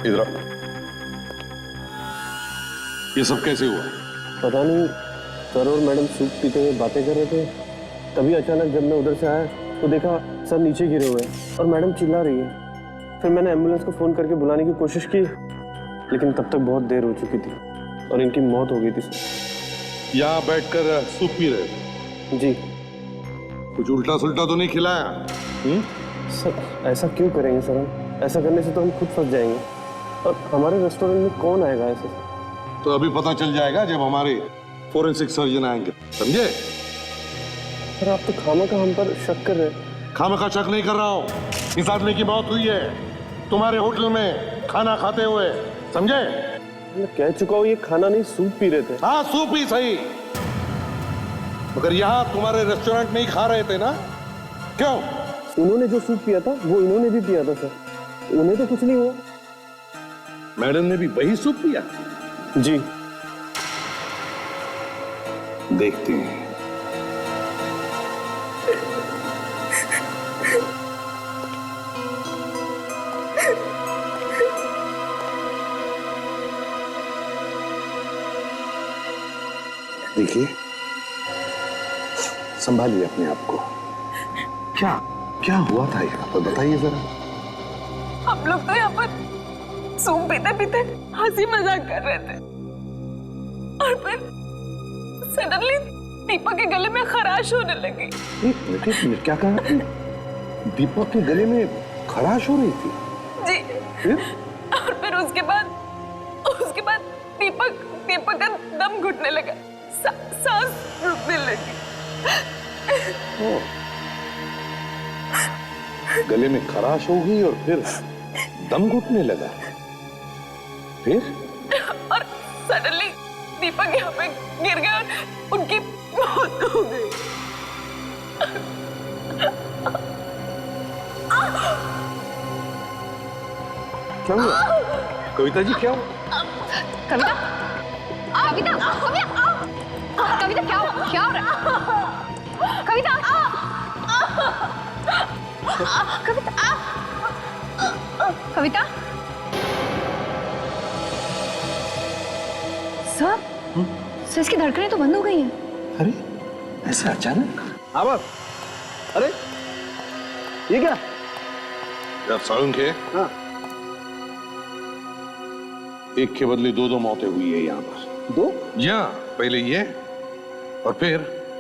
इधर आओ। ये सब कैसे हुआ? पता नहीं, सर और मैडम सूप पीते हुए बातें कर रहे थे। तभी अचानक जब मैं उधर से आया तो देखा सर नीचे गिरे हुए हैं और मैडम चिल्ला रही है। फिर मैंने एम्बुलेंस को फोन करके बुलाने की कोशिश की, लेकिन तब तक बहुत देर हो चुकी थी और इनकी मौत हो गई थी। यहाँ बैठकर सूप पी रहे थे? जी। कुछ उल्टा सुल्टा तो नहीं खिलाया? सर ऐसा क्यों करेंगे सर? हम ऐसा करने से तो हम खुद फंस जाएंगे, और हमारे रेस्टोरेंट में कौन आएगा ऐसे? तो अभी पता चल जाएगा जब हमारे फोरेंसिक सर्जन आएंगे, समझे? सर आप तो खामखा हम पर शक कर रहे हैं। खामखा शक नहीं कर रहा हूँ। इस आदमी की मौत हुई है तुम्हारे होटल में खाना खाते हुए, समझे? मैं कह चुका हूँ ये खाना नहीं सूप पी रहे थे। हाँ सूप ही सही, मगर यहाँ तुम्हारे रेस्टोरेंट में ही खा रहे थे ना? क्यों? उन्होंने जो सूप पिया था वो इन्होंने भी पिया था सर, उन्हें तो कुछ नहीं हुआ। मैडम ने भी वही सूप पिया? जी। देखते हैं। देखिए, संभालिए अपने आप को। क्या क्या हुआ था यहाँ पर, बताइए जरा। हम लोग तो यहाँ पर सूप पीते पीते हंसी मजाक कर रहे थे और फिर सडनली दीपक के गले में खराश होने लगी। एक मिनट, क्या कहा आपने? दीपक के गले में खराश हो रही थी? जी। और फिर उसके बाद दीपक का दम घुटने लगा, सांस रुकने लगी। गले में खराश हो गई और फिर दम घुटने लगा, फिर? और सडनली दीपक यहाँ पे गिर गया और उनकी मौत हो गई। क्या हुआ? कविता जी क्या हुआ? कविता, कविता, कविता क्या हो रहा है? कविता, कविता, सर इसकी धड़कनें तो बंद हो गई हैं। अरे ऐसे अचानक? हाँ बस। अरे ये क्या? यार साउंड है। हाँ। एक के बदले दो मौतें हुई है यहाँ पर। दो? यहाँ पहले ये और फिर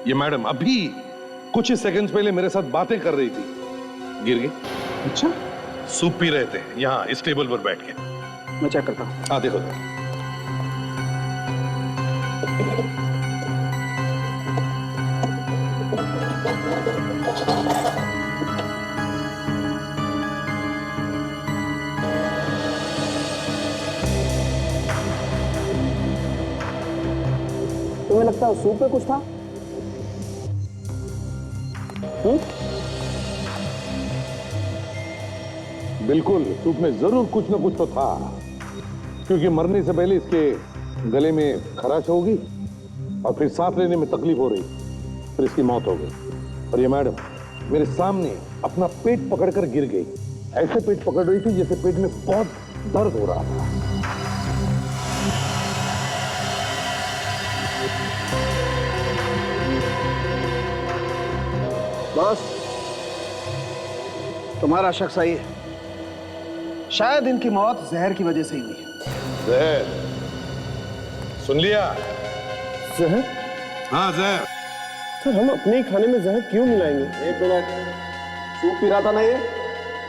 ये मैडम अभी कुछ ही सेकंड्स पहले मेरे साथ बातें कर रही थी, गिर गई। अच्छा, सूप पी रहे थे यहाँ इस टेबल पर बैठ के। मैं चेक करता हूँ। हाँ देखो। तुम्हें लगता है सूप में कुछ था? बिल्कुल, सूप में जरूर कुछ ना कुछ तो था, क्योंकि मरने से पहले इसके गले में खराश होगी और फिर सांस लेने में तकलीफ हो रही, फिर इसकी मौत हो गई। और ये मैडम मेरे सामने अपना पेट पकड़कर गिर गई। ऐसे पेट पकड़ रही थी जैसे पेट में बहुत दर्द हो रहा था। बस तुम्हारा शक सही है, शायद इनकी मौत जहर की वजह से ही हुई है। जहर? सुन लिया? जहर? हाँ जहर। सर हम अपने ही खाने में जहर क्यों मिलाएंगे? एक मिनट, सूप पी रहा था ना ये?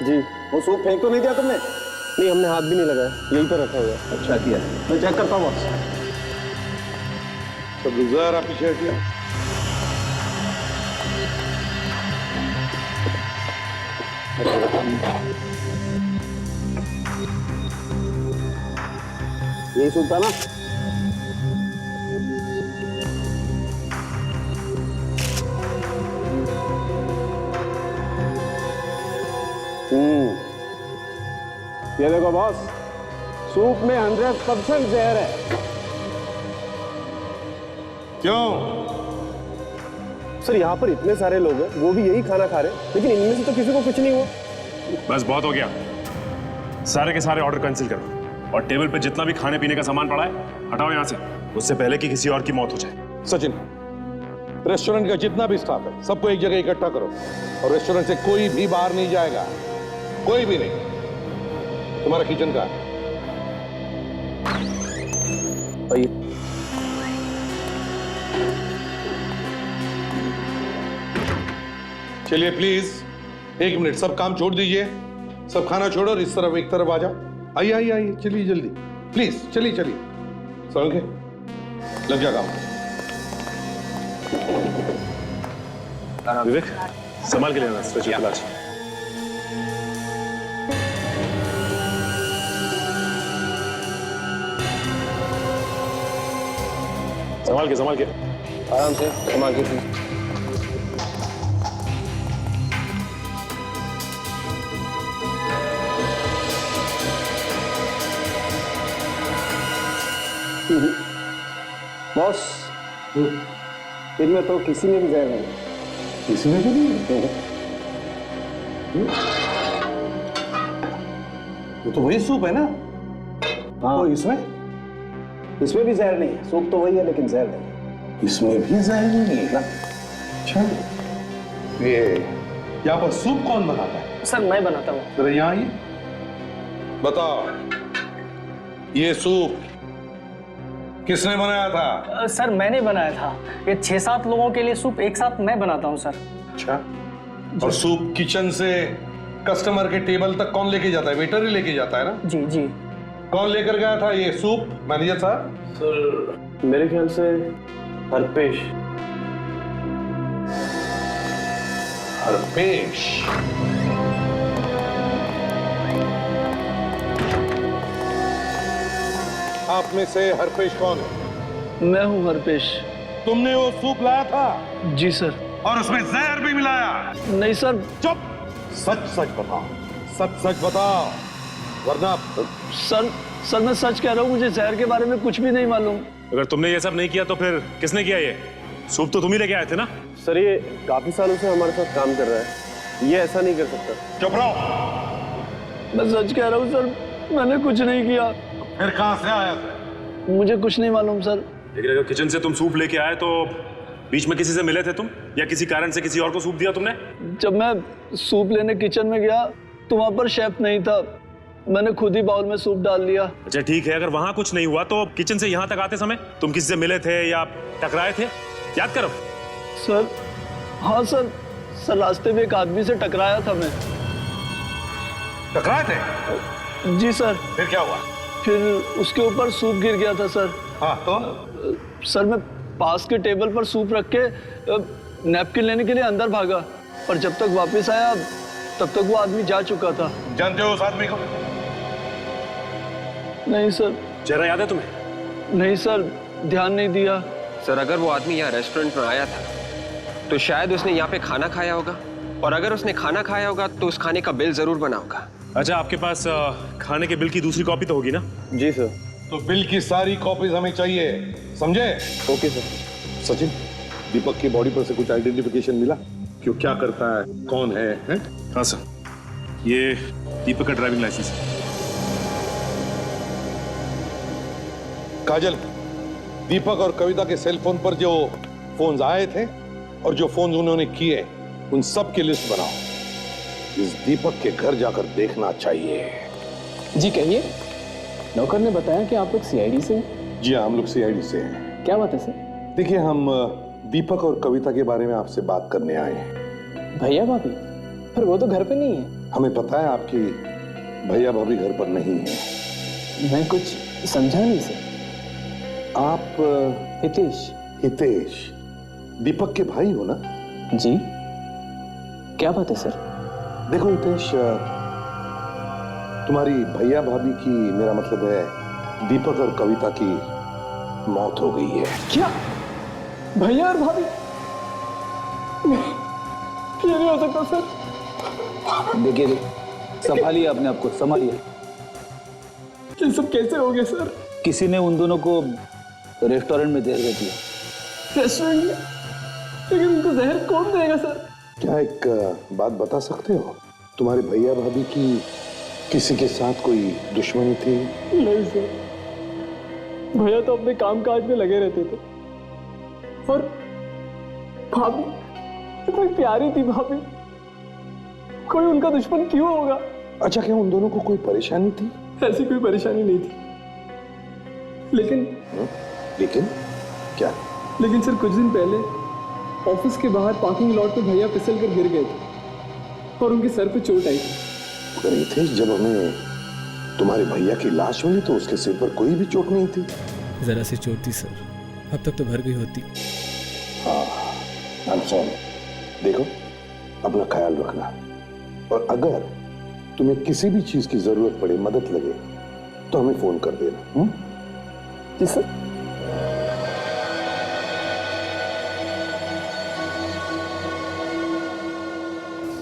जी। वो सूप फेंक तो नहीं दिया तुमने? नहीं, हमने हाथ भी नहीं लगाया, यहीं पर रखा हुआ है। अच्छा किया, मैं चेक करता हूँ। सब जहर आप पीछे हटिया। यही सूप था ना? ये देखो बॉस, सूप में 100% जहर है। क्यों? सर यहाँ पर इतने सारे लोग हैं, वो भी यही खाना खा रहे हैं, लेकिन इनमें से तो किसी को कुछ नहीं हुआ। बस बहुत हो गया, सारे के सारे ऑर्डर कैंसिल करो। और टेबल पे जितना भी खाने पीने का सामान पड़ा है हटाओ यहाँ से, उससे पहले कि किसी और की मौत हो जाए। सचिन, रेस्टोरेंट का जितना भी स्टाफ है सबको एक जगह इकट्ठा करो और रेस्टोरेंट से कोई भी बाहर नहीं जाएगा, कोई भी नहीं। तुम्हारा किचन का है। आइए। चलिए प्लीज 1 मिनट, सब काम छोड़ दीजिए, सब खाना छोड़ो और इस तरफ एक तरफ आ जाओ। आइए आइए आइए, चलिए जल्दी प्लीज, चलिए चलिए, समझ गए, लग जाएगा। विवेक संभाल के लेना स्ट्रेचर इलाज। संभाल के आराम से संभाल के। बॉस, इनमें तो किसी में भी जहर नहीं। किसी में भी नहीं? वो तो वही सूप है ना? हाँ, तो इसमें इसमें भी जहर नहीं है। सूप तो वही है लेकिन जहर नहीं। इसमें भी जहर नहीं है ना? अच्छा, ये यहाँ पर सूप कौन बनाता है? सर मैं बनाता हूँ। जरा यहाँ आइए, बताओ ये सूप किसने बनाया था? सर मैंने बनाया था। ये 6-7 लोगों के लिए सूप एक साथ मैं बनाता हूँ सर। अच्छा, और सूप किचन से कस्टमर के टेबल तक कौन लेके जाता है? वेटर ही लेके जाता है ना? जी जी। कौन लेकर गया था ये सूप, मैनेजर साहब? सर मेरे ख्याल से हरपेश। हरपेश? आप में से हरपेश कौन है? मैं हूँ हरपेश। तुमने वो सूप लाया था? जी सर। और उसमें जहर भी मिलाया? नहीं सर। चुप, सच सच बताओ, सच सच बताओ, वरना। सर मैं सच कह रहा हूँ, मुझे जहर के बारे में कुछ भी नहीं मालूम। अगर तुमने ये सब नहीं किया तो फिर किसने किया? ये सूप तो तुम ही लेके आए थे ना? सर ये काफी सालों से हमारे साथ काम कर रहा है, ये ऐसा नहीं कर सकता। चुप रहो। मैं सच कह रहा हूँ सर, मैंने कुछ नहीं किया। फिर कहां से आया था? मुझे कुछ नहीं मालूम सर। लेकिन अगर किचन से तुम सूप लेके आए तो बीच में किसी से मिले थे तुम, या किसी कारण से किसी और को सूप दिया तुमने? जब मैं सूप लेने किचन में गया तो वहां पर शेफ नहीं था, मैंने खुद ही बाउल में सूप डाल लिया। अच्छा ठीक है, अगर वहां कुछ नहीं हुआ तो किचन से यहाँ तक आते समय तुम किसी से मिले थे या टकराए थे? याद करो। सर हाँ सर रास्ते में एक आदमी से टकराया था मैं। टकराए थे? जी सर। फिर क्या हुआ? फिर उसके ऊपर सूप गिर गया था सर। हाँ तो? सर मैं पास के टेबल पर सूप रख के नैपकिन लेने के लिए अंदर भागा, पर जब तक वापस आया तब तक वो आदमी जा चुका था। जानते हो उस आदमी को? नहीं सर। चेहरा याद है तुम्हें? नहीं सर, ध्यान नहीं दिया। सर अगर वो आदमी यहाँ रेस्टोरेंट में आया था तो शायद उसने यहाँ पे खाना खाया होगा, और अगर उसने खाना खाया होगा तो उस खाने का बिल जरूर बना होगा। अच्छा, आपके पास खाने के बिल की दूसरी कॉपी तो होगी ना? जी सर। तो बिल की सारी कॉपीज हमें चाहिए, समझे? Okay sir. सचिन, दीपक की बॉडी पर से कुछ आइडेंटिफिकेशन मिला? क्यों, क्या करता है, कौन है? हाँ सर, ये दीपक का ड्राइविंग लाइसेंस है। काजल, दीपक और कविता के सेल फोन पर जो फोन्स आए थे और जो फोन उन्होंने किए उन सब की लिस्ट बनाओ। इस दीपक के घर जाकर देखना चाहिए। जी कहिए। नौकर ने बताया कि आप लोग सीआईडी से हैं। जी हाँ, हम लोग सीआईडी से हैं। क्या बात है सर? देखिए, हम दीपक और कविता के बारे में आपसे बात करने आए हैं। भैया भाभी? पर वो तो घर पे नहीं है। हमें पता है आपकी भैया भाभी घर पर नहीं है। मैं कुछ समझा नहीं सर। आप हितेश? हितेश दीपक के भाई हो ना? जी। क्या बात है सर? देखो हितेश, तुम्हारी भैया भाभी की, मेरा मतलब है दीपक और कविता की मौत हो गई है। क्या? भैया और भाभी? ये नहीं हो सकता सर। देखिए, संभालिए अपने आप को, संभालिए। ये सब कैसे हो गया सर? किसी ने उन दोनों को रेस्टोरेंट में जहर दे दिया। रेस्टोरेंट में? लेकिन उनको जहर कौन देगा सर? क्या एक बात बता सकते हो? तुम्हारे भैया भाभी की किसी के साथ कोई दुश्मनी थी? नहीं सर, भैया तो अपने काम काज में लगे रहते थे और भाभी इतनी प्यारी थी भाभी, कोई उनका दुश्मन क्यों होगा? अच्छा, क्या उन दोनों को कोई परेशानी थी? ऐसी कोई परेशानी नहीं थी, लेकिन क्या? लेकिन सर कुछ दिन पहले ऑफिस के बाहर पार्किंग लॉट पे भैया फिसल कर गिर गए थे और उनके सर पे चोट आई थी। नहीं थे, जब हमें तुम्हारे भैया की लाश मिली तो उसके सिर पर कोई भी चोट नहीं थी। जरा सी चोट थी सर, अब तक तो भर गई होती। हाँ, देखो, अपना ख्याल रखना, और अगर तुम्हें किसी भी चीज की जरूरत पड़े, मदद लगे, तो हमें फोन कर देना। जी सर।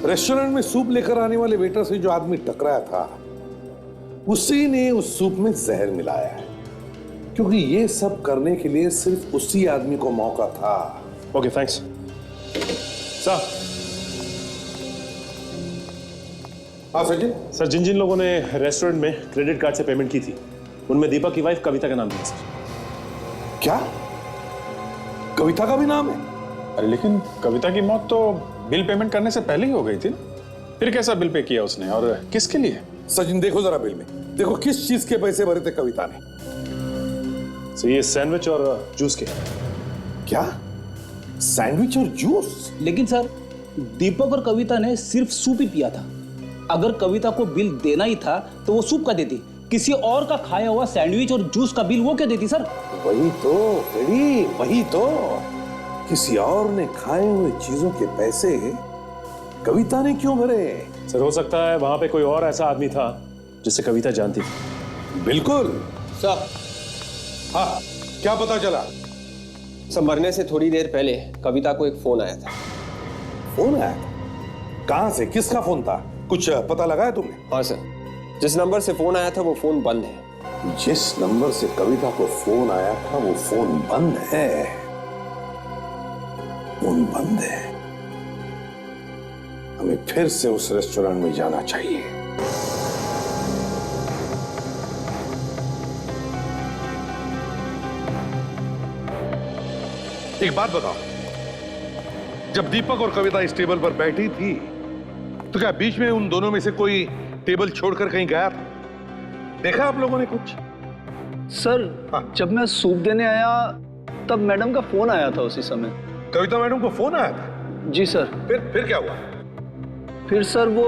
रेस्टोरेंट में सूप लेकर आने वाले वेटर से जो आदमी टकराया था, उसी ने उस सूप में जहर मिलाया है, क्योंकि ये सब करने के लिए सिर्फ उसी आदमी को मौका था। Okay, thanks sir. हाँ सचिन। सर, जिन जिन लोगों ने रेस्टोरेंट में क्रेडिट कार्ड से पेमेंट की थी, उनमें दीपक की वाइफ कविता का नाम दिया सर। क्या? कविता का भी नाम है? अरे लेकिन कविता की मौत तो बिल पेमेंट करने से पहले ही हो गई थी ना, फिर कैसा बिल पे किया उसने और किसके लिए? सचिन, देखो जरा बिल में, देखो किस चीज के पैसे भरे थे कविता ने। सर, ये सैंडविच और जूस के। क्या? सैंडविच और जूस? लेकिन सर, दीपक और कविता ने सिर्फ सूप ही पिया था। अगर कविता को बिल देना ही था तो वो सूप का देती, किसी और का खाया हुआ सैंडविच और जूस का बिल वो क्या देती सर? वही तो बेड़ी, वही तो, किसी और ने खाए हुए चीजों के पैसे कविता ने क्यों भरे? सर, हो सकता है वहां पे कोई और ऐसा आदमी था जिसे कविता जानती थी। बिल्कुल सर। हाँ, क्या पता चला? सर, मरने से थोड़ी देर पहले कविता को एक फोन आया था। फोन आया था? कहां से, किसका फोन था? कुछ पता लगा है तुमने? हाँ सर, जिस नंबर से फोन आया था वो फोन बंद है। जिस नंबर से कविता को फोन आया था वो फोन बंद है। फोन बंद है। हमें फिर से उस रेस्टोरेंट में जाना चाहिए। एक बात बताओ, जब दीपक और कविता इस टेबल पर बैठी थी तो क्या बीच में उन दोनों में से कोई टेबल छोड़कर कहीं गया था? देखा आप लोगों ने कुछ? सर, जब मैं सूप देने आया तब मैडम का फोन आया था उसी समय। कविता मैडम को फोन आया था? जी सर। फिर क्या हुआ? फिर सर वो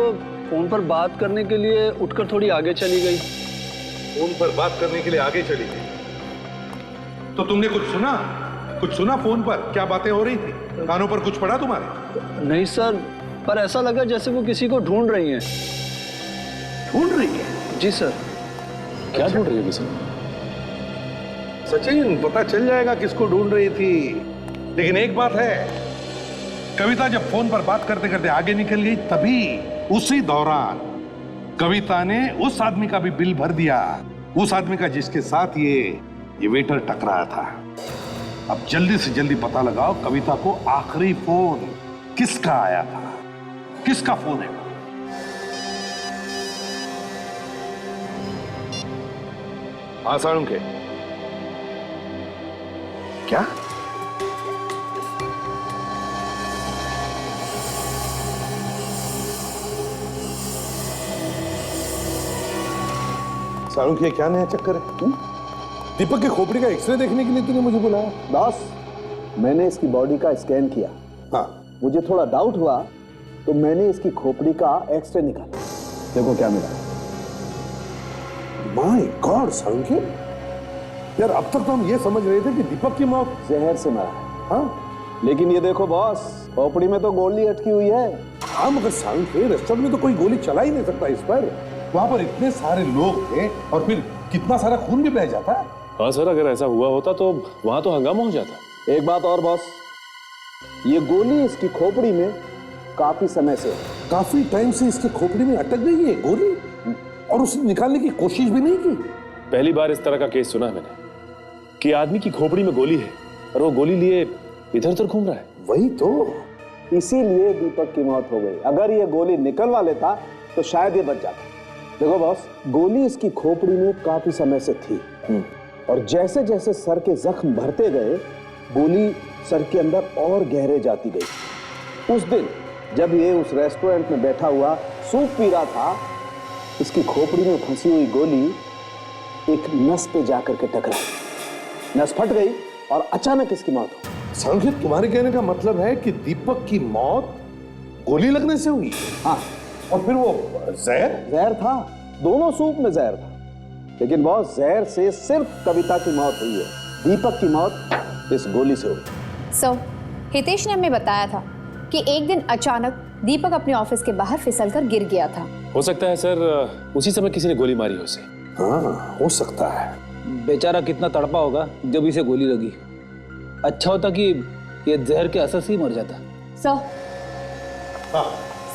फोन पर बात करने के लिए उठकर थोड़ी आगे चली गई। फोन पर बात करने के लिए आगे चली गई? तो तुमने कुछ सुना? कुछ सुना फोन पर? क्या बातें हो रही थी? कानों पर कुछ पड़ा तुम्हारे? नहीं सर, पर ऐसा लगा जैसे वो किसी को ढूंढ रही हैं। ढूंढ रही है? जी सर। क्या ढूंढ रही है सर? सचिन, पता चल जाएगा किसको ढूंढ रही थी। लेकिन एक बात है, कविता जब फोन पर बात करते करते आगे निकल गई, तभी उसी दौरान कविता ने उस आदमी का भी बिल भर दिया, उस आदमी का जिसके साथ ये वेटर टकराया था। अब जल्दी से जल्दी पता लगाओ कविता को आखिरी फोन किसका आया था, किसका फोन है? हाँ साळुंखे, क्या? साळुंखे, क्या नया चक्कर है? दीपक के खोपड़ी का एक्सरे देखने के लिए तूने मुझे बुलाया? बॉस, मैंने इसकी बॉडी का स्कैन किया। हाँ, मुझे थोड़ा डाउट हुआ तो मैंने इसकी खोपड़ी का एक्सरे निकाला। देखो क्या मिला। माय गॉड साळुंखे, यार अब तक तो हम ये समझ रहे थे कि दीपक की मौत जहर से मरा है। हाँ, लेकिन ये देखो बॉस, खोपड़ी में तो गोली अटकी हुई है। हाँ, मगर साळुंखे, रेस्टोरेंट में तो कोई गोली चला ही नहीं सकता इस पर। वहां पर इतने सारे लोग थे और फिर कितना सारा खून भी बह जाता। हाँ सर, अगर ऐसा हुआ होता तो वहां तो हंगामा हो जाता। एक बात और बॉस, ये गोली इसकी खोपड़ी में काफी समय से, काफी टाइम से इसके खोपड़ी में अटक गई है गोली, और उसने निकालने की कोशिश भी नहीं की। पहली बार इस तरह का केस सुना है मैंने कि आदमी की खोपड़ी में गोली है और वो गोली लिए इधर उधर घूम रहा है। वही तो, इसीलिए दीपक की मौत हो गई। अगर ये गोली निकलवा लेता तो शायद ये बच जाता। देखो बॉस, गोली इसकी खोपड़ी में काफी समय से थी और जैसे जैसे सर के जख्म भरते गए गोली सर के अंदर और गहरे जाती गई। उस दिन जब ये उस रेस्टोरेंट में बैठा हुआ सूप पी रहा था, इसकी खोपड़ी में फंसी हुई गोली एक नस पे जाकर के टकराई, नस फट गई और अचानक इसकी मौत हो गई। संकेत, तुम्हारे कहने का मतलब है कि दीपक की मौत गोली लगने से हुई? हाँ। और फिर वो जहर था, दोनों सूप में जहर था, लेकिन बॉस जहर से सिर्फ कविता की मौत हुई है, दीपक की मौत इस गोली से हुई। सो हितेश ने हमें बताया था कि एक दिन अचानक दीपक अपने ऑफिस के बाहर फिसलकर गिर गया था। हो सकता है सर उसी समय किसी ने गोली मारी हो उसे। हाँ, हो सकता है। बेचारा कितना तड़पा होगा जब इसे गोली लगी। अच्छा होता कि ये जहर के असर से ही मर जाता।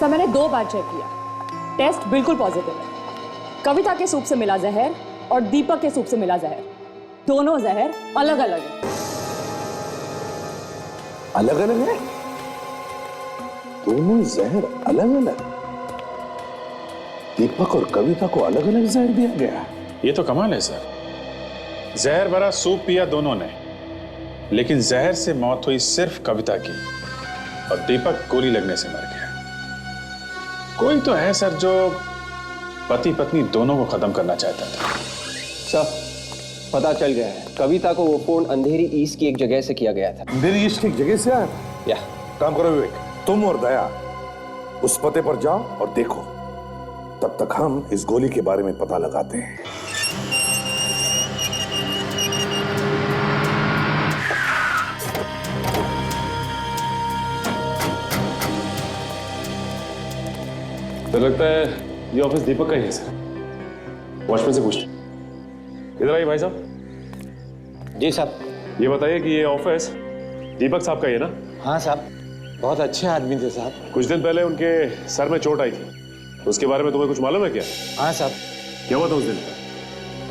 सर मैंने 2 बार चेक किया, टेस्ट बिल्कुल पॉजिटिव है। कविता के सूप से मिला जहर और दीपक के सूप से मिला जहर, दोनों जहर अलग अलग है। अलग अलग है? दोनों जहर अलग अलग? दीपक और कविता को अलग अलग जहर दिया गया? ये तो कमाल है सर। जहर भरा सूप पिया दोनों ने, लेकिन जहर से मौत हुई सिर्फ कविता की और दीपक गोली लगने से मर गया। कोई तो है सर जो पति पत्नी दोनों को खत्म करना चाहता था। सर पता चल गया है, कविता को वो फोन अंधेरी ईस्ट की एक जगह से किया गया था। अंधेरी ईस्ट की एक जगह से आया? या काम करो विवेक, तुम और दया उस पते पर जाओ और देखो, तब तक हम इस गोली के बारे में पता लगाते हैं। तो लगता है ये ऑफिस दीपक का ही है सर। वॉचमैन से पूछते। इधर आइए भाई साहब। जी साहब। ये बताइए कि ये ऑफिस दीपक साहब का ही है ना? हाँ साहब, बहुत अच्छे आदमी थे साहब। कुछ दिन पहले उनके सर में चोट आई थी, तो उसके बारे में तुम्हें कुछ मालूम है क्या? हाँ साहब। क्या हुआ था उस दिन?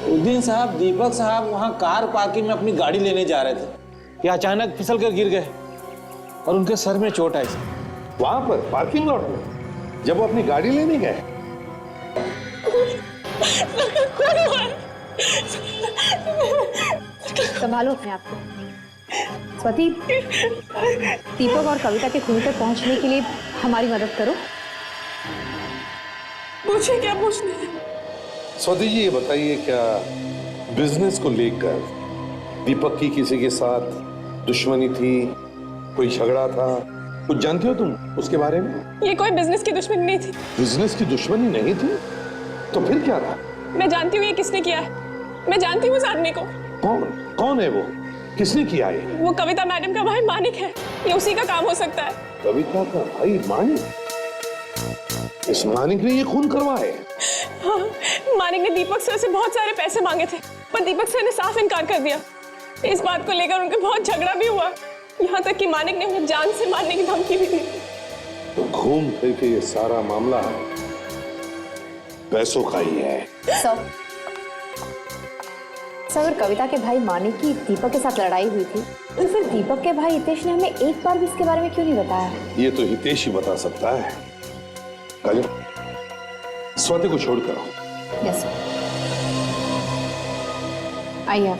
उस दिन साहब दीपक साहब वहाँ कार पार्किंग में अपनी गाड़ी लेने जा रहे थे कि अचानक फिसल कर गिर गए और उनके सर में चोट आई। वहां पर पार्किंग लॉट में जब वो अपनी गाड़ी लेने गए? संभालो अपने आप को। स्वाति, दीपक और कविता के खून तक पहुंचने के लिए हमारी मदद करो। पूछिए, क्या पूछना है? स्वाति जी ये बताइए, क्या बिजनेस को लेकर दीपक की किसी के साथ दुश्मनी थी, कोई झगड़ा था, कुछ जानती हो तुम उसके बारे में? ये कोई बिजनेस की दुश्मनी नहीं थी। बिजनेस की दुश्मनी नहीं थी? तो फिर क्या था? मैं जानती हूँ ये किसने किया है, मैं जानती हूँ उस आदमी को। कौन? कौन है वो? किसने किया है? वो कविता मैडम का भाई मानिक है, ये उसी का काम हो सकता है। कविता का भाई मानिक? इस मानिक ने ये खून करवाए? हाँ, मानिक ने दीपक सर से बहुत सारे पैसे मांगे थे, पर दीपक सर ने साफ इनकार कर दिया। इस बात को लेकर उनके बहुत झगड़ा भी हुआ, यहाँ तक कि मानिक ने उन्हें जान से मारने की धमकी भी दी। तो घूम फिर के ये सारा मामला पैसों का ही है। सर, अगर कविता के भाई मानिक की दीपक के साथ लड़ाई हुई थी, तो फिर दीपक के भाई हितेश ने हमें एक बार भी इसके बारे में क्यों नहीं बताया? ये तो हितेश ही बता सकता है। काजल, स्वाति को छोड़ कर आओ। Yes sir. आइए।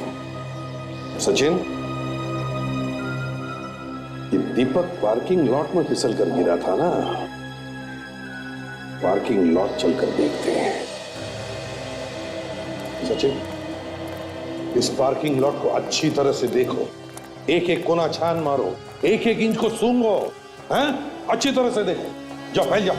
सचिन, ये दीपक पार्किंग लॉट में फिसल कर गिरा था ना? पार्किंग लॉट चलकर देखते हैं। सचिन, इस पार्किंग लॉट को अच्छी तरह से देखो, एक एक कोना छान मारो, एक एक इंच को सूंघो, हैं? अच्छी तरह से देखो। जाओ, फैल जाओ।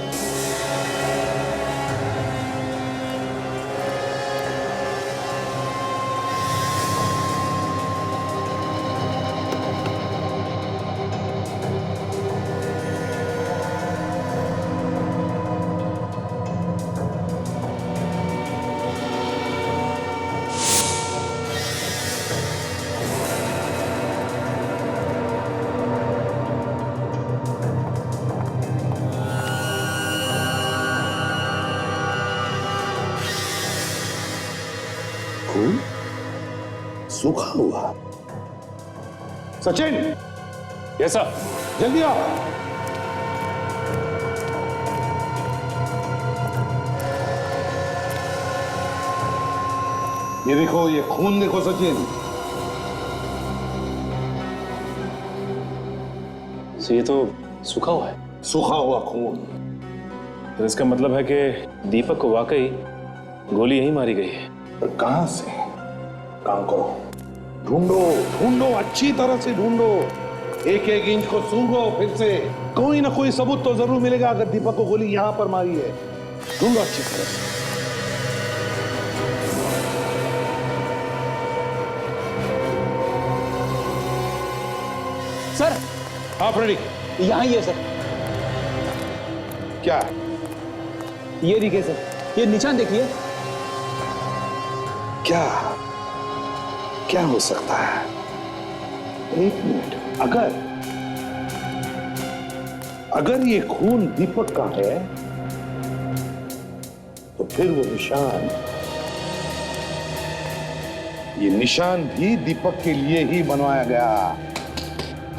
खून सूखा हुआ। Sachin, yes sir. जल्दी आओ। ये देखो, ये खून देखो सचिन। ये तो सूखा हुआ है। सूखा हुआ खून। तो इसका मतलब है कि दीपक को वाकई गोली यहीं मारी गई है। पर कहां से? काम करो, ढूंढो ढूंढो, अच्छी तरह से ढूंढो, एक एक इंच को सूंघो फिर से। कोई ना कोई सबूत तो जरूर मिलेगा अगर दीपक को गोली यहां पर मारी है। ढूंढो अच्छी तरह से। सर। हाँ फ्रेडी, यहाँ ही है सर। क्या? ये देखिए सर, ये निशान देखिए। क्या क्या हो सकता है? एक मिनट, अगर ये खून दीपक का है तो फिर वो निशान, ये निशान भी दीपक के लिए ही बनवाया गया,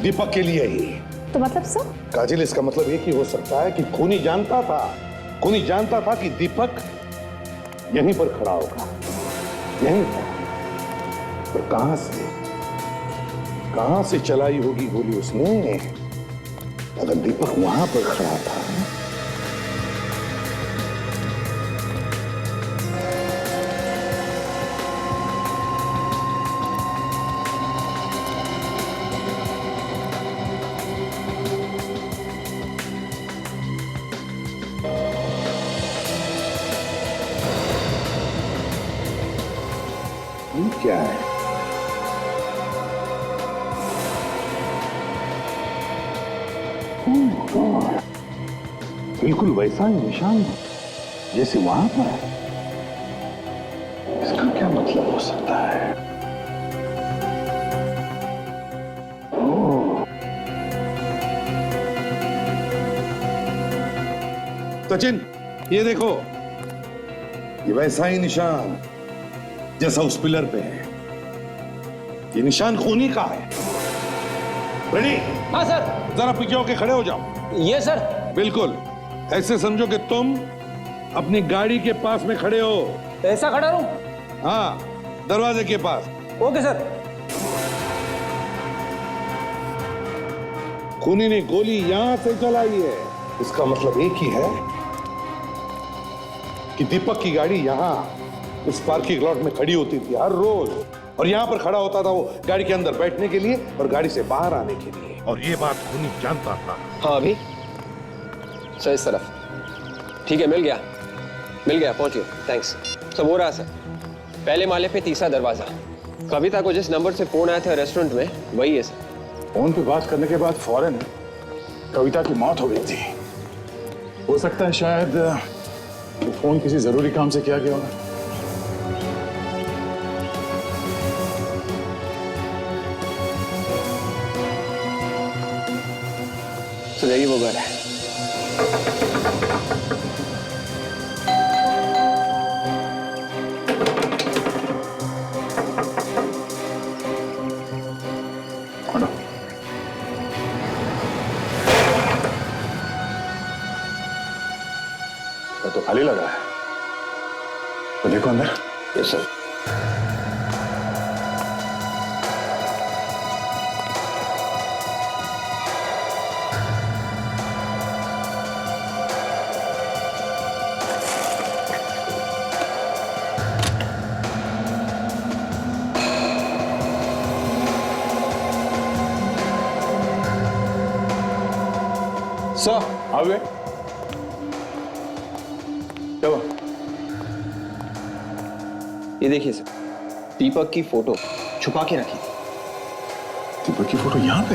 दीपक के लिए ही। तो मतलब सर? काजल, इसका मतलब एक ही हो सकता है कि खूनी जानता था कि दीपक यहीं पर खड़ा होगा, यहीं पर। पर कहां से चलाई होगी गोली उसने? अगर दीपक वहां पर खड़ा था क्या है? बिल्कुल वैसा ही निशान जैसे वहां पर है। इसका क्या मतलब हो सकता है? सचिन, ये देखो, ये वैसा ही निशान जैसा उस पिलर पे है। ये निशान खूनी का है। रेडी? हाँ सर। जरा पीछे होके खड़े हो जाओ। ये सर। बिल्कुल ऐसे समझो कि तुम अपनी गाड़ी के पास में खड़े हो। ऐसा खड़ा रहूं? हाँ, दरवाजे के पास। Okay sir. खूनी ने गोली यहां से चलाई है, इसका मतलब एक ही है कि दीपक की गाड़ी यहां इस पार्किंग लॉट में खड़ी होती थी हर रोज, और यहां पर खड़ा होता था वो गाड़ी के अंदर बैठने के लिए और गाड़ी से बाहर आने के लिए। और ये बात खूनी जानता था। हाँ अभी सर, इस तरफ। ठीक है, मिल गया, पहुंच गया। थैंक्स। सब हो रहा सर। पहले माले पे तीसरा दरवाजा। कविता को जिस नंबर से फोन आया था रेस्टोरेंट में, वही है सर। फोन पे बात करने के बाद फौरन कविता की मौत हो गई थी। हो सकता है शायद वो फोन किसी जरूरी काम से किया गया होगा। So there you go, तो खाली लगा है, तो देखो अंदर। Yes sir. सर आ गए? क्या हुआ? ये देखिए सर, दीपक की फोटो छुपा के रखी। दीपक की फोटो यहाँ पे?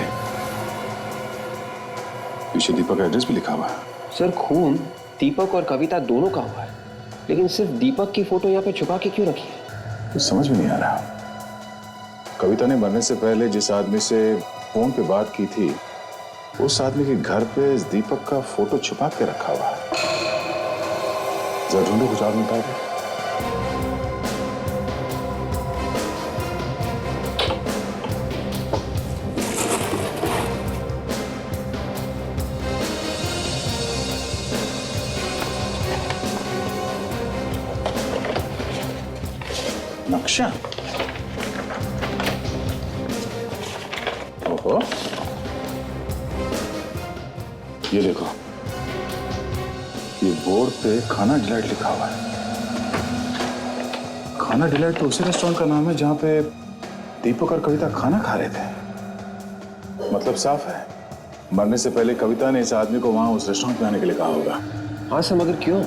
पीछे दीपक का एड्रेस भी लिखा हुआ है। सर खून दीपक और कविता दोनों का हुआ है, लेकिन सिर्फ दीपक की फोटो यहाँ पे छुपा के क्यों रखी है? कुछ समझ में नहीं आ रहा। कविता ने मरने से पहले जिस आदमी से फोन पे बात की थी, उस आदमी के घर पे इस दीपक का फोटो छुपा के रखा हुआ है। जरा ढूंढो, कुछ और निकाल दो। नक्शा? ओहो, ये देखो, ये बोर्ड पे खाना डिलाइट लिखा हुआ है। खाना डिलाइट तो उसी रेस्टोरेंट का नाम है जहां पे दीपक और कविता खाना खा रहे थे। मतलब साफ है, मरने से पहले कविता ने इस आदमी को वहां उस रेस्टोरेंट में आने के लिए कहा होगा। हाँ सर, मगर क्यों?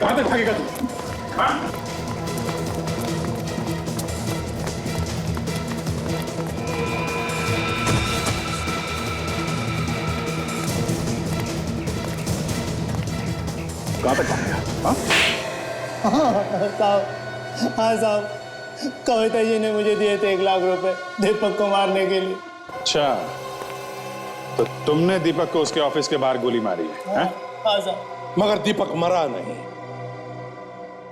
कहां तक भागेगा तू? हाँ? कहां तक भागेगा? साहब, हाँ साहब, कविता जी ने मुझे दिए थे 1 लाख रुपए दीपक को मारने के लिए। अच्छा, तो तुमने दीपक को उसके ऑफिस के बाहर गोली मारी है? हाँ साहब। मगर दीपक मरा नहीं।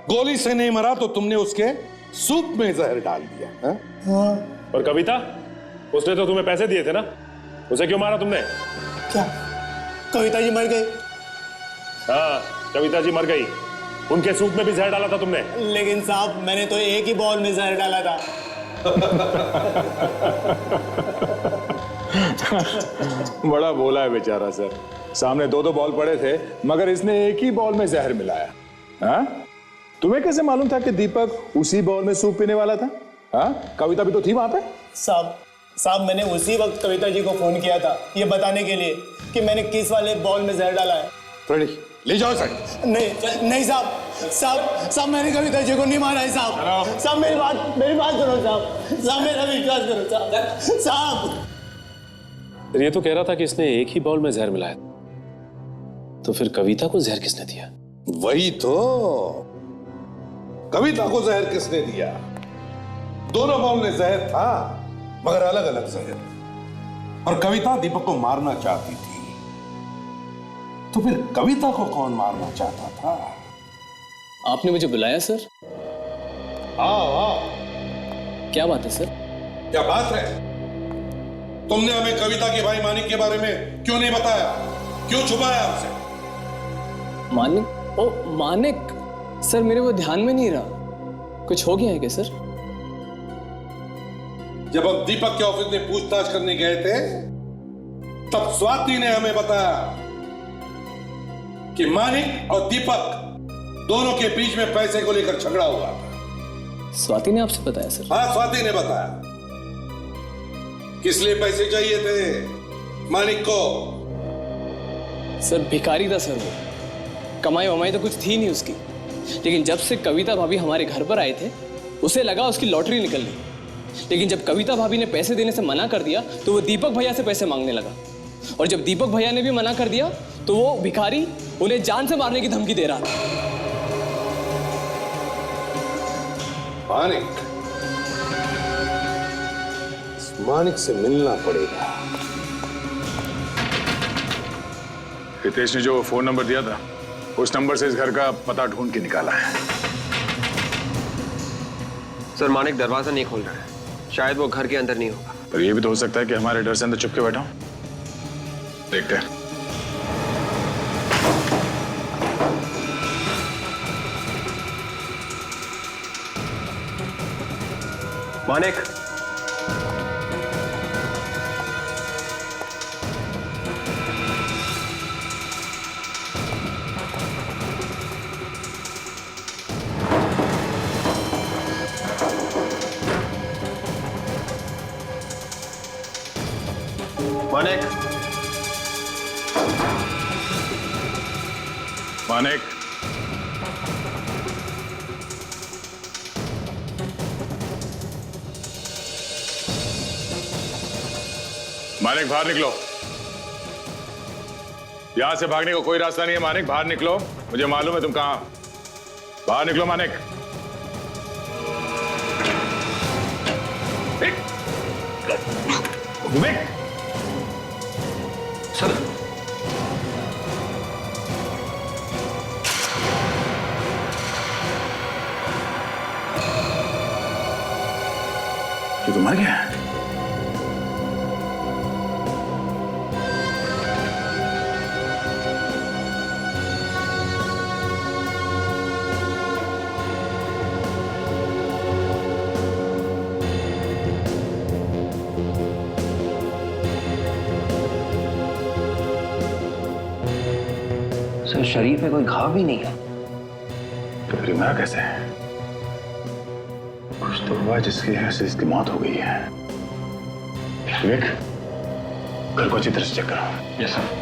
गोली से नहीं मरा तो तुमने उसके सूप में जहर डाल दिया है? हाँ। और कविता, उसने तो तुम्हें पैसे दिए थे ना, उसे क्यों मारा तुमने? क्या कविता जी मर गई? हाँ, कविता जी मर गई। उनके सूप में भी जहर डाला था तुमने। लेकिन साहब, मैंने तो एक ही बॉल में जहर डाला था। बड़ा बोला है बेचारा सर। सामने 2-2 बॉल पड़े थे, मगर इसने एक ही बॉल में जहर मिलाया। हाँ? तुम्हें कैसे मालूम था कि दीपक उसी बॉल में सूप पीने वाला था? हाँ? कविता भी तो थी वहां पे। साहब, मैंने उसी वक्त कविता जी को फोन किया था ये बताने के लिए कि मैंने किस वाले बॉल में जहर डाला है। फ्रेडी, ले जाओ सर। नहीं साहब, मैंने कविता जी को नहीं मारा है साहब। साहब, मेरी बात सुनो साहब, मेरा विश्वास करो साहब। ये तो कह रहा था कि इसने एक ही बॉल में जहर मिलाया, तो फिर कविता को जहर किसने दिया? वही तो, कविता को जहर किसने दिया? दोनों बॉल में जहर था, मगर अलग अलग जहर। और कविता दीपक को मारना चाहती थी, तो फिर कविता को कौन मारना चाहता था? आपने मुझे बुलाया सर? आओ। क्या बात है सर? क्या बात है? तुमने हमें कविता के भाई मानिक के बारे में क्यों नहीं बताया? क्यों छुपाया हमसे? मानिक? ओ मानिक सर, मेरे वो ध्यान में नहीं रहा। कुछ हो गया है क्या सर? जब हम दीपक के ऑफिस में पूछताछ करने गए थे, तब स्वाति ने हमें बताया कि मानिक और दीपक दोनों के बीच में पैसे को लेकर झगड़ा हुआ था। स्वाति ने आपसे बताया सर? हाँ, स्वाति ने बताया। किस लिए पैसे चाहिए थे मानिक को? सर भिखारी था सर वो, कमाई वमाई तो कुछ थी नहीं उसकी। लेकिन जब से कविता भाभी हमारे घर पर आए थे, उसे लगा उसकी लॉटरी निकल गई। लेकिन जब कविता भाभी ने पैसे देने से मना कर दिया तो वो दीपक भैया से पैसे मांगने लगा। और जब दीपक भैया ने भी मना कर दिया तो वो भिखारी उन्हें जान से मारने की धमकी दे रहा था। मानिक से मिलना पड़ेगा। हितेश ने जो फोन नंबर दिया था, उस नंबर से इस घर का पता ढूंढ के निकाला है। सर, मानिक दरवाजा नहीं खोल रहा है, शायद वो घर के अंदर नहीं होगा। पर यह भी तो हो सकता है कि हमारे डर से अंदर चुप के बैठा हूं। देखते हैं। मानिक, मानिक, मानिक, मानिक बाहर निकलो। यहां से भागने को कोई रास्ता नहीं है मानिक, बाहर निकलो। मुझे मालूम है तुम कहां। बाहर निकलो मानिक। विवेक सर ये तो मर गया। सर शरीर पे कोई घाव भी नहीं है। तो फिर मरा कैसे है? कुछ तो हुआ जिसकी वजह से इसकी मौत हो गई है। विवेक, घर को अच्छी तरह से चेक करो। Yes sir.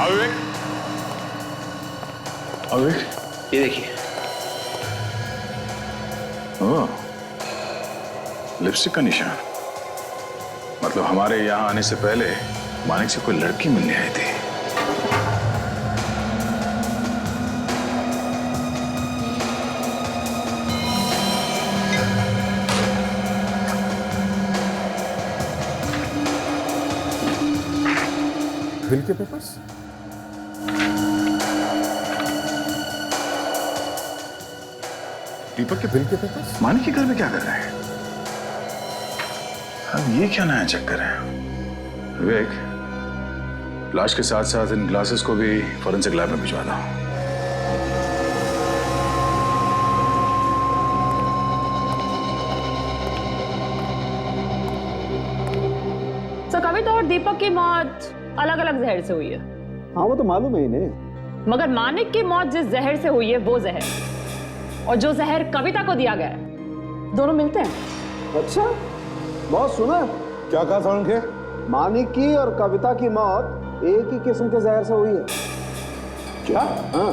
विवेक, विवेक, ये देखिए। ओह, लिपस्टिक का निशान। मतलब हमारे यहाँ आने से पहले मानिक से कोई लड़की मिलने आई थी। बिल के पेपर्स? दीपक के बिल के पेपर्स? मानिक के घर में क्या कर रहे हैं? अब ये क्या नया चक्कर है? विवेक, लाश के साथ साथ इन ग्लासेस को भी फॉरेंसिक लैब में भिजवा दो। तो कविता और दीपक की मौत अलग अलग जहर से हुई है। हाँ वो तो मालूम है इन्हें। मगर मानिक की मौत जिस जहर से हुई है वो जहर, और जो जहर कविता को दिया गया है, दोनों मिलते हैं। अच्छा, बहुत सुना। क्या कहा साउंड के? मानिक की और कविता की मौत एक ही किस्म के जहर से हुई है। क्या? हाँ।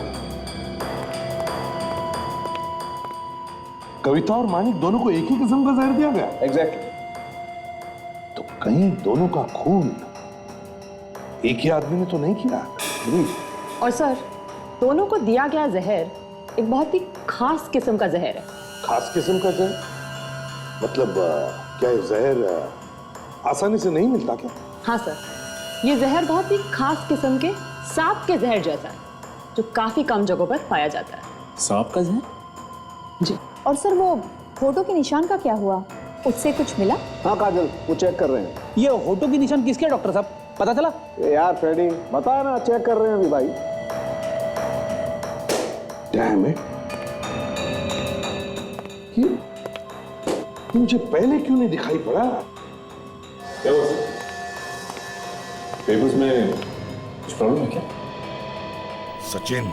कविता और मानिक दोनों को एक ही किस्म का जहर दिया गया? एग्जैक्टली। तो कहीं दोनों का खून एक ही आदमी ने तो नहीं किया? और सर, दोनों को दिया गया जहर एक बहुत ही खास किस्म का जहर है। खास किस्म का जहर? मतलब क्या ये जहर आसानी से नहीं मिलता क्या? हाँ सर, ये जहर बहुत ही खास किस्म के सांप के जहर जैसा है, जो काफी कम जगहों पर पाया जाता है। सांप का जहर? जी। और सर वो फोटो के निशान का क्या हुआ? उससे कुछ मिला? हाँ काजल, वो चेक कर रहे हैं। ये होठों की निशान किसके डॉक्टर साहब, पता चला? यार फ्रेडी, बता ना, चेक कर रहे हैं अभी भाई। डैम इट, ये मुझे पहले क्यों नहीं दिखाई पड़ा? क्या हुआ सर? पेपर्स में कुछ प्रॉब्लम है क्या? सचिन,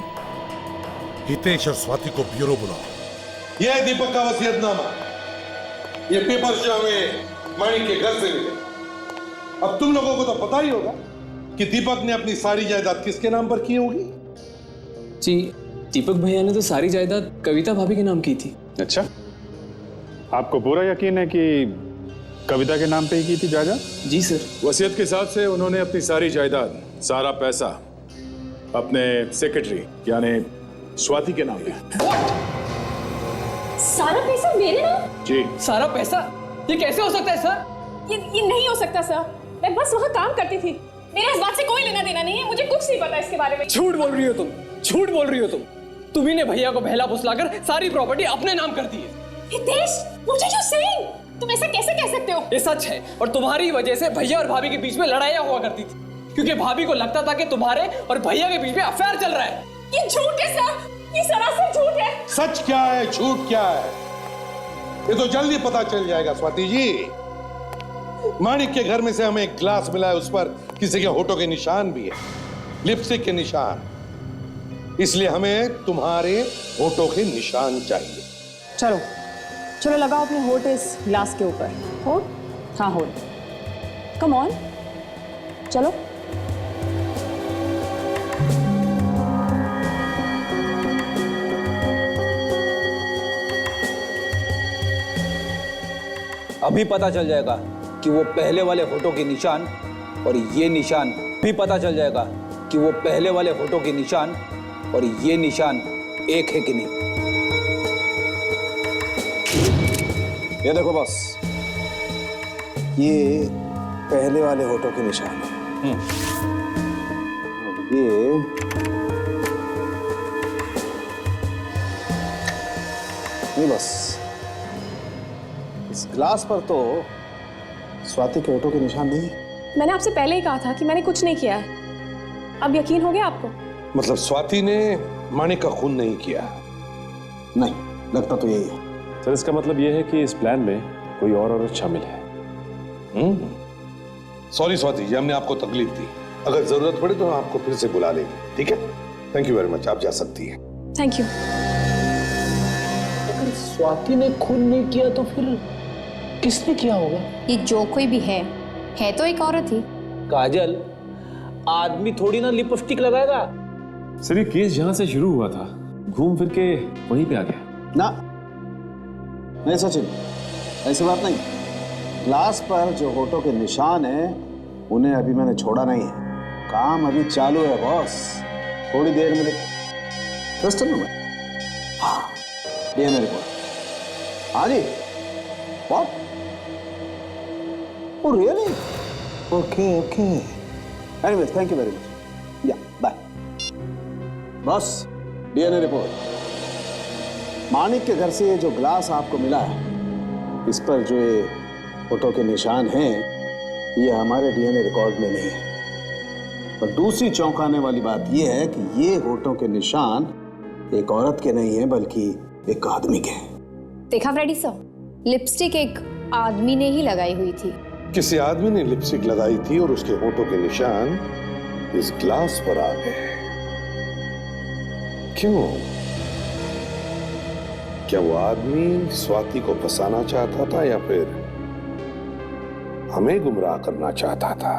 हितेश और स्वाति को ब्यूरो बुलाओ। यह है दीपक का वसीयतनामा। ये पेपर्स जो हमें मानिक के घर से मिले। अब तुम लोगों को तो पता ही होगा कि दीपक ने अपनी सारी जायदाद किसके नाम पर की होगी? जी, दीपक भैया ने तो सारी जायदाद कविता भाभी के नाम की थी। अच्छा, आपको पूरा यकीन है कि कविता के नाम पे ही की थी जायदाद? जी सर। वसीयत के हिसाब से उन्होंने अपनी सारी जायदाद, सारा पैसा अपने सेक्रेटरी यानी स्वाति के नाम पे। सारा पैसा मेरे नाम? जी। सारा पैसा? ये कैसे हो सकता है सर? ये नहीं हो सकता सर। मैं बस वहाँ काम करती थी। मेरा इस बात से कोई लेना देना नहीं है। मुझे कुछ नहीं पता इसके बारे में। झूठ बोल रही हो तुम, झूठ बोल रही हो तुम। तुम्ही ने भैया को बहला फुसलाकर सारी प्रॉपर्टी अपने नाम कर दी है। Hitesh, what are you saying? तुम ऐसा कैसे कह सकते हो? ये सच है, और तुम्हारी वजह से भैया और भाभी के बीच में लड़ाइयाँ हुआ करती थी। क्योंकि भाभी को लगता था कि तुम्हारे और भैया के बीच में अफेयर चल रहा है। ये झूठ है सर, ये सरासर झूठ है। सच क्या है, झूठ क्या है, ये तो जल्दी पता चल जाएगा स्वाति जी। माणिक के घर में से हमें एक ग्लास मिला है, उस पर किसी के होठों के निशान भी है, लिपस्टिक के निशान। इसलिए हमें तुम्हारे होठों के निशान चाहिए। चलो चलो लगाओ अपने होठ इस ग्लास के ऊपर। होठ, हाँ होठ, कम ऑन, चलो। अभी पता चल जाएगा कि वो पहले वाले होठों के निशान और ये निशान, भी पता चल जाएगा कि वो पहले वाले होठों के निशान और ये निशान एक है कि नहीं। ये देखो बस, ये पहले वाले होठों के निशान है। ये बस इस ग्लास पर तो स्वाति के होठों के निशान नहीं है। मैंने आपसे पहले ही कहा था कि मैंने कुछ नहीं किया है। अब यकीन हो गया आपको? मतलब स्वाति ने माणिक का खून नहीं किया? नहीं, लगता तो यही है। सर इसका मतलब यह है कि इस प्लान में कोई और औरत शामिल है। सॉरी स्वाति जी, हमने आपको तकलीफ दी। अगर जरूरत पड़े तो हम आपको फिर से बुला लेंगे, ठीक है? थैंक यू वेरी मच, आप जा सकती हैं। Thank you. अगर स्वाति ने खून नहीं किया तो फिर किसने किया होगा? ये जो कोई भी है तो एक औरत ही। काजल, आदमी थोड़ी ना लिपस्टिक लगाएगा। सर ये केस जहां से शुरू हुआ था घूम फिर के वहीं पे आ गया ना। नहीं सचिन, ऐसी बात नहीं। ग्लास पर जो होठों के निशान हैं उन्हें अभी मैंने छोड़ा नहीं है। काम अभी चालू है बॉस, थोड़ी देर में। ट्रस्ट में हाँ, डीएनए रिपोर्ट। हाँ जी, what? Oh really? Okay, okay. Anyways, thank you very much. Yeah, bye. Boss, DNA report. Manik के घर से ये जो ग्लास आपको मिला है, इस पर जो ये फोटो के निशान हैं, ये हमारे डीएनए रिकॉर्ड में नहीं है। और दूसरी चौंकाने वाली बात ये है कि ये होठों के निशान एक औरत के नहीं है बल्कि एक आदमी के हैं। देखा फ्रेडी सर, लिपस्टिक एक आदमी ने ही लगाई हुई थी। किसी आदमी ने लिपस्टिक लगाई थी और उसके होठों के निशान इस ग्लास पर आ गए। क्यों? क्या वो आदमी स्वाति को फंसाना चाहता था या फिर हमें गुमराह करना चाहता था?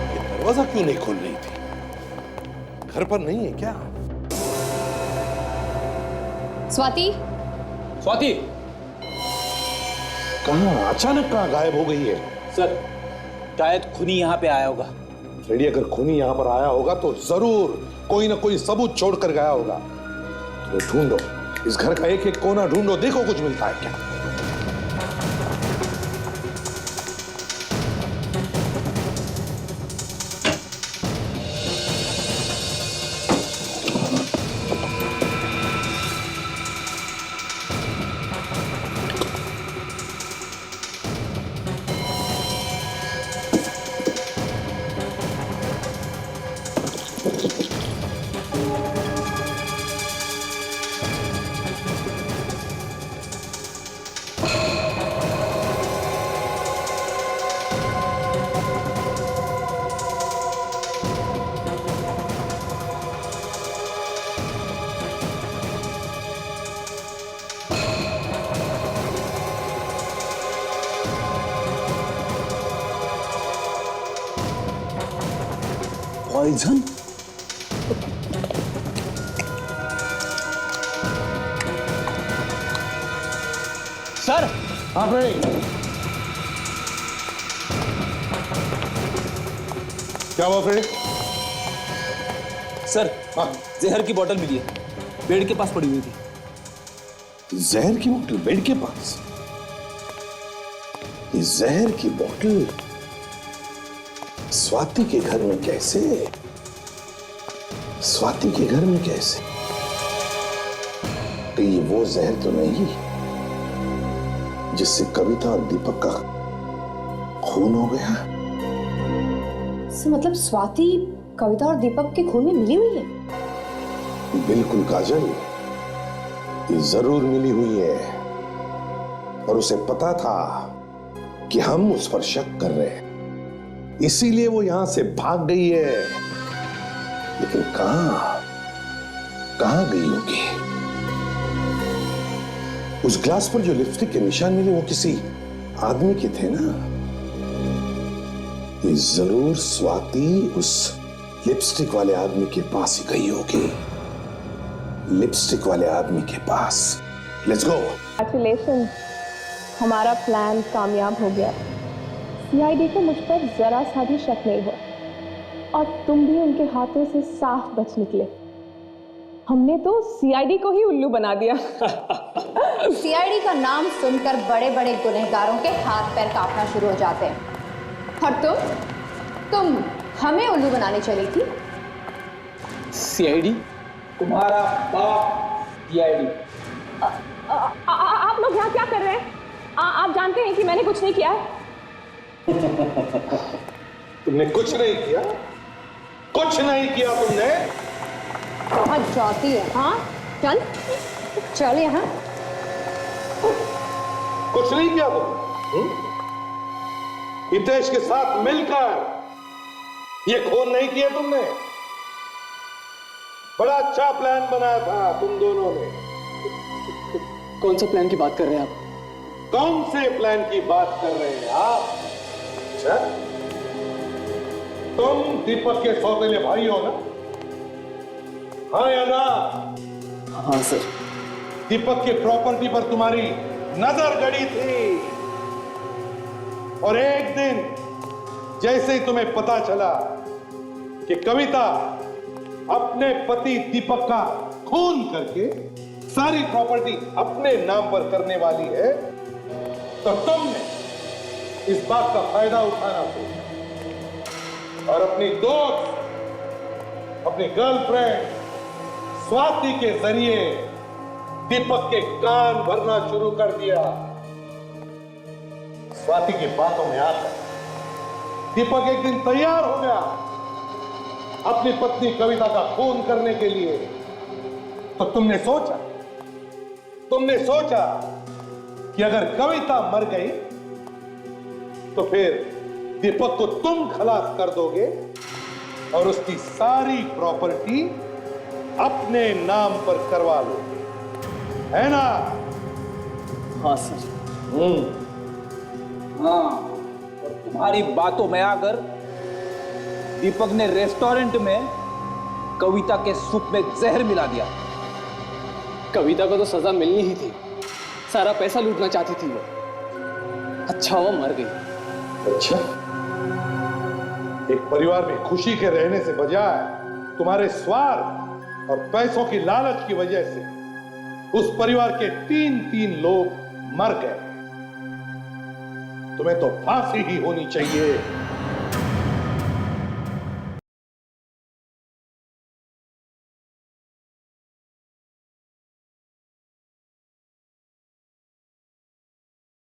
ये दरवाजा क्यों नहीं खोल रही थी? घर पर नहीं है क्या? स्वाति, स्वाति कहां? अचानक कहां गायब हो गई है? सर शायद खूनी यहाँ पे आया होगा। फ्रेडी, अगर खूनी यहां पर आया होगा तो जरूर कोई ना कोई सबूत छोड़कर गया होगा। तो ढूंढो, इस घर का एक एक कोना ढूंढो, देखो कुछ मिलता है क्या। पॉइजन? सर। हाँ फ्रेडी, क्या हुआ फ्रेडी? सर जहर की बोतल मिली है, बेड के पास पड़ी हुई थी। जहर की बोतल बेड के पास? ये जहर की बोतल स्वाति के घर में कैसे? स्वाति के घर में कैसे? तो ये वो जहर तो नहीं जिससे कविता और दीपक का खून हो गया? मतलब स्वाति कविता और दीपक के खून में मिली हुई है? बिल्कुल काजल, ये जरूर मिली हुई है। और उसे पता था कि हम उस पर शक कर रहे हैं, इसीलिए वो यहां से भाग गई है। लेकिन कहां गई होगी? उस ग्लास पर जो लिपस्टिक के निशान मिले वो किसी आदमी के थे ना। ये जरूर स्वाति उस लिपस्टिक वाले आदमी के पास ही गई होगी। लिपस्टिक वाले आदमी के पास। Let's go. Congratulations, हमारा प्लान कामयाब हो गया। सीआईडी को मुझ पर जरा सा भी शक नहीं हुआ और तुम भी उनके हाथों से साफ बच निकले। हमने तो सीआईडी को ही उल्लू बना दिया। सीआईडी का नाम सुनकर बड़े बड़े गुनहगारों के हाथ पैर कांपना शुरू हो जाते हैं। और तुम हमें उल्लू बनाने चली थी? सीआईडी? तुम्हारा बाप सीआईडी। आप लोग यहाँ क्या कर रहे हैं? आप जानते हैं कि मैंने कुछ नहीं किया है। तुमने कुछ नहीं किया? कुछ नहीं किया तुमने? बहुत जाती है। हाँ चल यहाँ। कुछ नहीं किया तुमने? हितेश के साथ मिलकर ये खून नहीं किया तुमने? बड़ा अच्छा प्लान बनाया था तुम दोनों ने। कौन सा प्लान की बात कर रहे हैं आप? कौन से प्लान की बात कर रहे हैं आप? अच्छा, तुम दीपक के सौतेले भाई हो ना? हाँ या ना? हाँ सर। दीपक की प्रॉपर्टी पर तुम्हारी नजर गड़ी थी और एक दिन जैसे ही तुम्हें पता चला कि कविता अपने पति दीपक का खून करके सारी प्रॉपर्टी अपने नाम पर करने वाली है, तो तुमने इस बात का फायदा उठाना सोचा और अपनी दोस्त, अपनी गर्लफ्रेंड स्वाति के जरिए दीपक के कान भरना शुरू कर दिया। स्वाति की बातों में आकर दीपक एक दिन तैयार हो गया अपनी पत्नी कविता का खून करने के लिए। तो तुमने सोचा कि अगर कविता मर गई तो फिर दीपक को तुम खलास कर दोगे और उसकी सारी प्रॉपर्टी अपने नाम पर करवा लोगे, है ना? हाँ सर। हाँ, और तुम्हारी बातों में आकर दीपक ने रेस्टोरेंट में कविता के सूप में जहर मिला दिया। कविता को तो सजा मिलनी ही थी, सारा पैसा लूटना चाहती थी वो। अच्छा वो मर गई। अच्छा, एक परिवार में खुशी के रहने से बजाय तुम्हारे स्वार्थ और पैसों की लालच की वजह से उस परिवार के 3 लोग मर गए। तुम्हें तो फांसी ही होनी चाहिए।